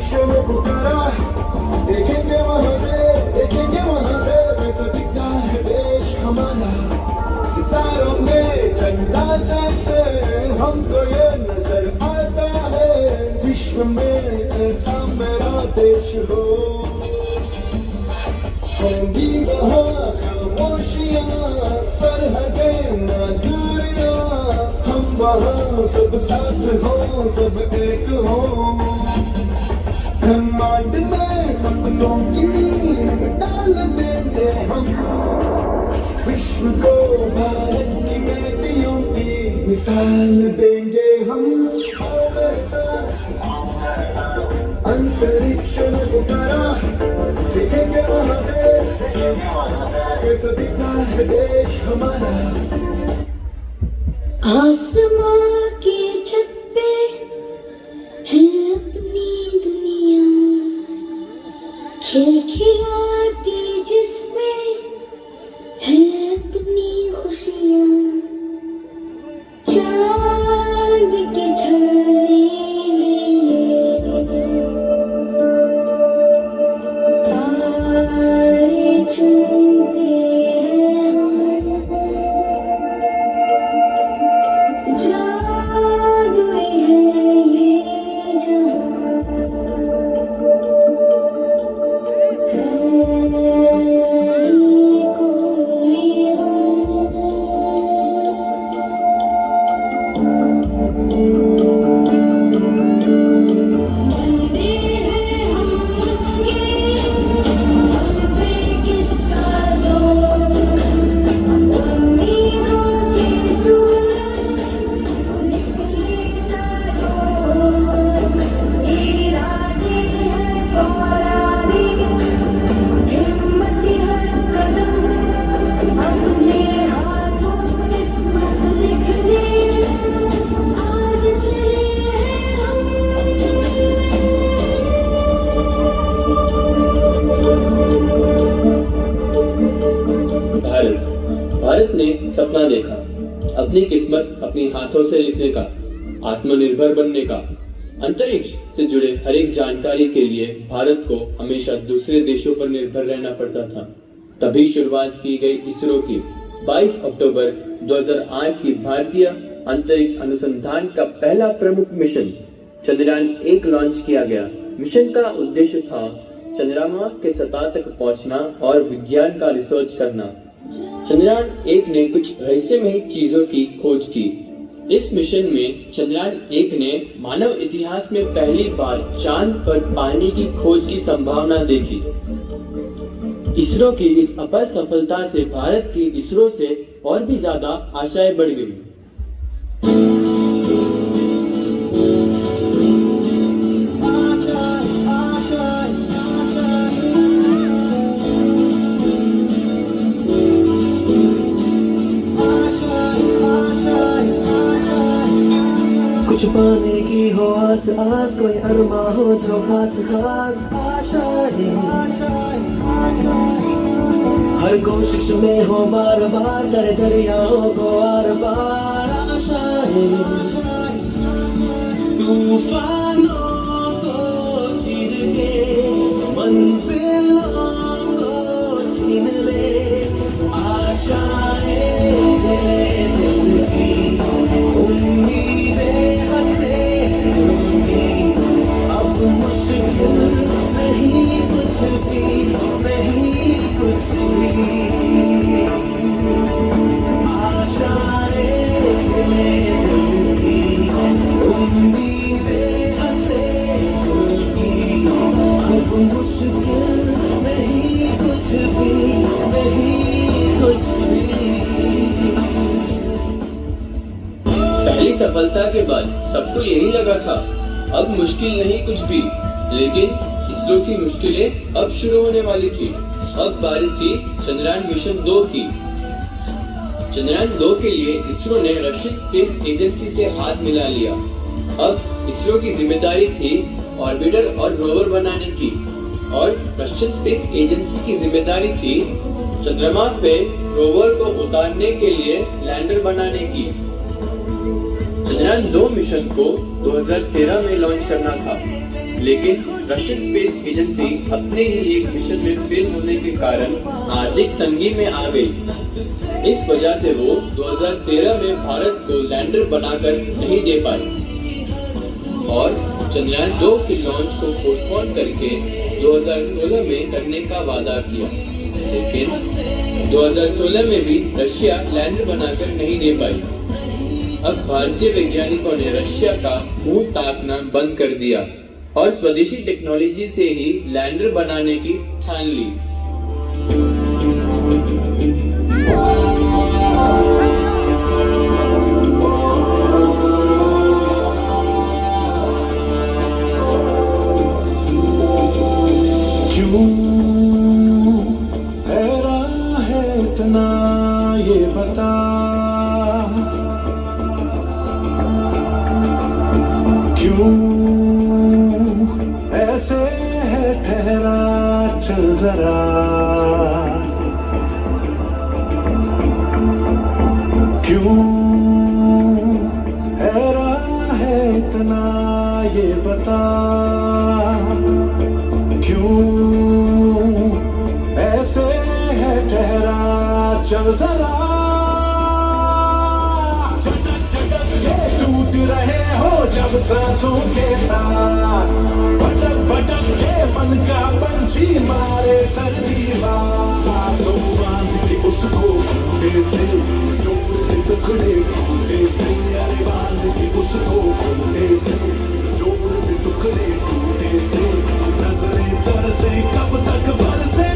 अंतरिक्ष में पुकारा, देखेंगे वहां से कैसा दिखता है देश हमारा। सितारों में चंदा जैसे हमको ये नजर आता है, विश्व में ऐसा मेरा देश हो। होंगी वहाँ खामोशियाँ, सरहदें ना दूरियाँ, हम वहाँ सब साथ हो, सब एक हो। ब्रह्मांड में सपनों की नींव डाल देंगे हम, विश्व को भारत की बेटियों की मिसाल देंगे हम। आओ मेरे साथ अंतरिक्ष में पुकारा, देखेंगे वहां से कैसा दिखता है देश हमारा। आसमां की छत पे है अपनी दुनिया, खिलखिलाती जिसमें है अपनी खुशियाँ। चांद की झलकीले तारे चुनते हैं हम, जादुई है ये जहां, है कोई बंदे हैं हम उसके, हम पे किसका जोर। उम्मीदों के सूरज निकले चारों ओर, इरादे हैं फौलादी, हिम्मत हर कदम, अपने हाथों किस्मत लिखने आज चले हैं हम। भारत ने सपना देखा, अपनी किस्मत अपने हाथों से लिखने का, आत्मनिर्भर बनने का। अंतरिक्ष से जुड़े हर एक जानकारी के लिए भारत को हमेशा दूसरे देशों पर निर्भर रहना पड़ता था। तभी शुरुआत की गई इसरो की 22 अक्टूबर 2008 की भारतीय अंतरिक्ष अनुसंधान का पहला प्रमुख मिशन चंद्रयान-1 लॉन्च किया गया। मिशन का उद्देश्य था चंद्रमा के सतह तक पहुंचना और विज्ञान का रिसर्च करना। चंद्रयान-1 ने कुछ रहस्यमयी चीजों की खोज की। इस मिशन में चंद्रयान-1 ने मानव इतिहास में पहली बार चांद पर पानी की खोज की संभावना देखी। इसरो की इस अपर सफलता से भारत की इसरो से और भी ज्यादा आशाएं बढ़ गई। कुछ पाने की हो आस आस, कोई अरमा हो जो खास खास आशाएं, हर कोशिश में हो बार बार, करे दरियाओं को आर पार आशाएं। तूफानों को चीर के मंजिलों को छीन ले, आशाएं दिल की उम्मीदें हंसे उम्मीद, अब मुश्किल नहीं कुछ भी, नहीं कुछ भी। आशाएं दिल की उम्मीदें हंसे उम्मीद, अब मुश्किल नहीं कुछ भी, नहीं कुछ भी। पहली सफलता के बाद सबको यही लगा था अब मुश्किल नहीं कुछ भी, लेकिन इसरो की मुश्किलें अब शुरू होने वाली थी। अब बारी थी चंद्रयान मिशन 2 की। चंद्रयान 2 के लिए इसरो ने रशियन स्पेस एजेंसी से हाथ मिला लिया। अब इसरो की जिम्मेदारी थी ऑर्बिटर और रोवर बनाने की, और रशियन स्पेस एजेंसी की जिम्मेदारी थी चंद्रमा पे रोवर को उतारने के लिए लैंडर बनाने की। चंद्रयान 2 मिशन को 2013 में लॉन्च करना था, लेकिन रशियन स्पेस एजेंसी अपने ही एक मिशन में फेल होने के कारण आर्थिक तंगी में आ गई। इस वजह से वो 2013 में भारत को लैंडर बनाकर नहीं दे पाए और चंद्रयान 2 के लॉन्च को पोस्टपोन करके 2016 में करने का वादा किया, लेकिन 2016 में भी रशिया लैंडर बनाकर नहीं दे पाई। अब भारतीय वैज्ञानिकों ने रशिया का मुंह ताकना बंद कर दिया और स्वदेशी टेक्नोलॉजी से ही लैंडर बनाने की ठान ली। क्यों हैरान है इतना ये बता, क्यों ऐसे है ठहरा, चल जरा क्यों हैरान है इतना ये बता, क्यों ऐसे है ठहरा, चल जरा चटक चटक के टूट रहे हो जब सांसों के तार, भटक भटक के मन का पंछी मारे सर्दी तो बांध के उसको खूंटे से जोड़ दे टुकड़े टूटे से, अरे बांध के उसको खूंटे से जोड़ दे टुकड़े टूटे से, नजरें तरसे कब तक बरसे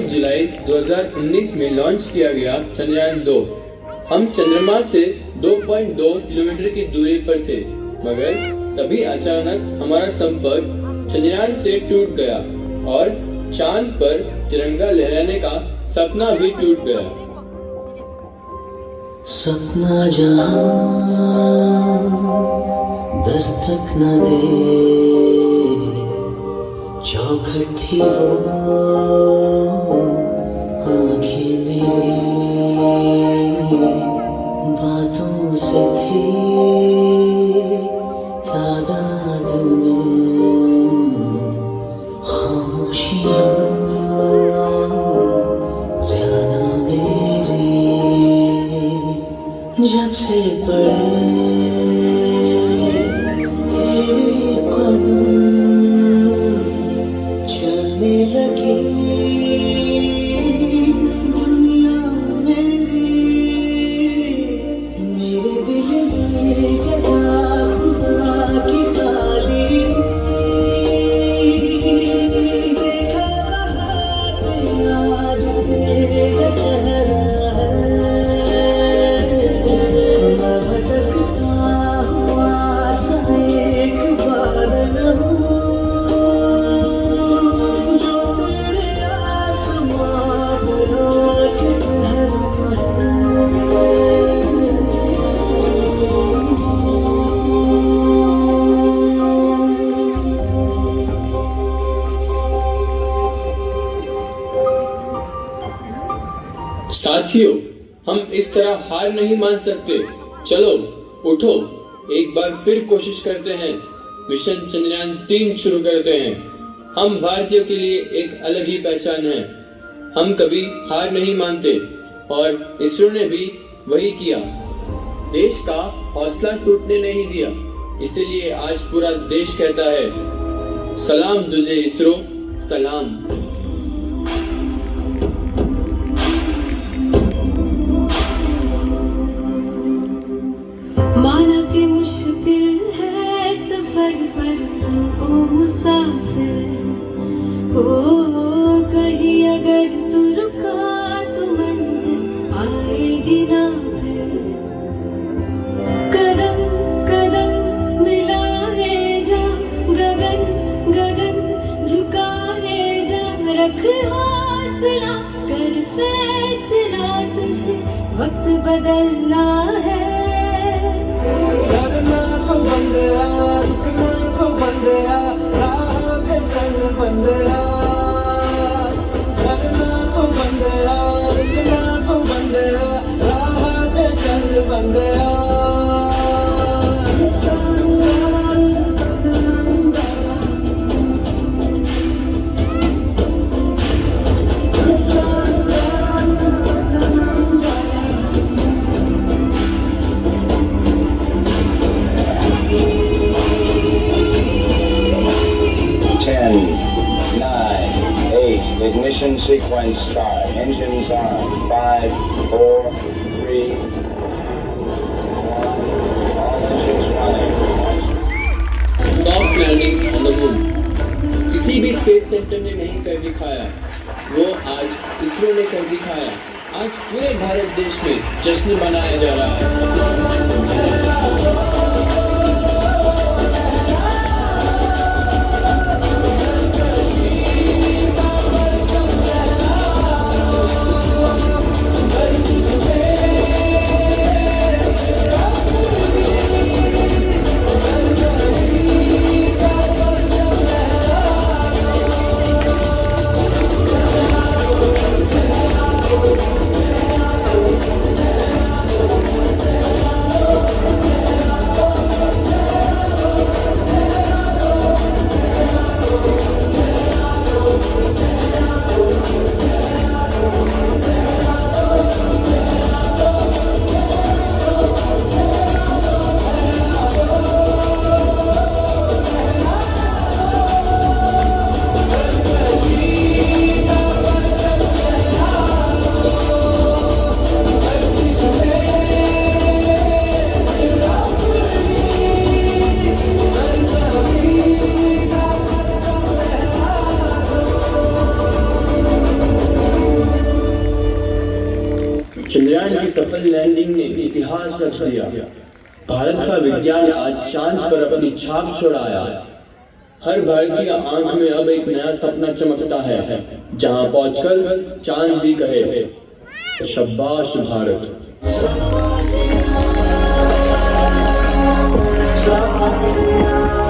जुलाई 2019 में लॉन्च किया गया चंद्रयान 2। हम चंद्रमा से 2.2 किलोमीटर की दूरी पर थे, मगर तभी अचानक हमारा संपर्क चंद्रयान से टूट गया और चांद पर तिरंगा लहराने का सपना भी टूट गया। सपना जहां दस्तक न दे, चौखट थी वो आँखें मेरी, बातों से थी तादाद में खामोशियाँ ज्यादा मेरी, जब से पड़े तेरे कदम चलने लगी दुनिया मेरी, मेरे दिल में जगह खुदा की खाली देखा आज तेरा चेहरा है, मैं भटकता हुआ सा एक बार न हूँ जो तेरे आसमां पर आके ठहरा है। साथियों, हम इस तरह हार नहीं मान सकते। चलो उठो, एक बार फिर कोशिश करते हैं, मिशन चंद्रयान 3 शुरू करते हैं। हम भारतीयों के लिए एक अलग ही पहचान है। हम कभी हार नहीं मानते और इसरो ने भी वही किया, देश का हौसला टूटने नहीं दिया। इसीलिए आज पूरा देश कहता है, सलाम तुझे इसरो, सलाम। वक्त बदलना है करना तो बंदिया रुकना तो बंदिया राह पे चल बंदिया करना तो बंदिया रुकना तो बंदिया राह पे चल बंदिया Ignition sequence start. Engines on. 5, 4, 3, 2, 1. All engines running. Soft landing on the moon किसी भी स्पेस सेंटर ने नहीं कर दिखाया, वो आज इसरो ने कर दिखाया। आज पूरे भारत देश में जश्न मनाया जा रहा है। चंद्रयान की सफल लैंडिंग ने इतिहास रच दिया। भारत का विज्ञान आज चांद पर अपनी छाप छोड़ाया। हर भारतीय आंख में अब एक नया सपना चमकता है, जहां पहुंचकर चांद भी कहे शाबाश भारत। शाबाश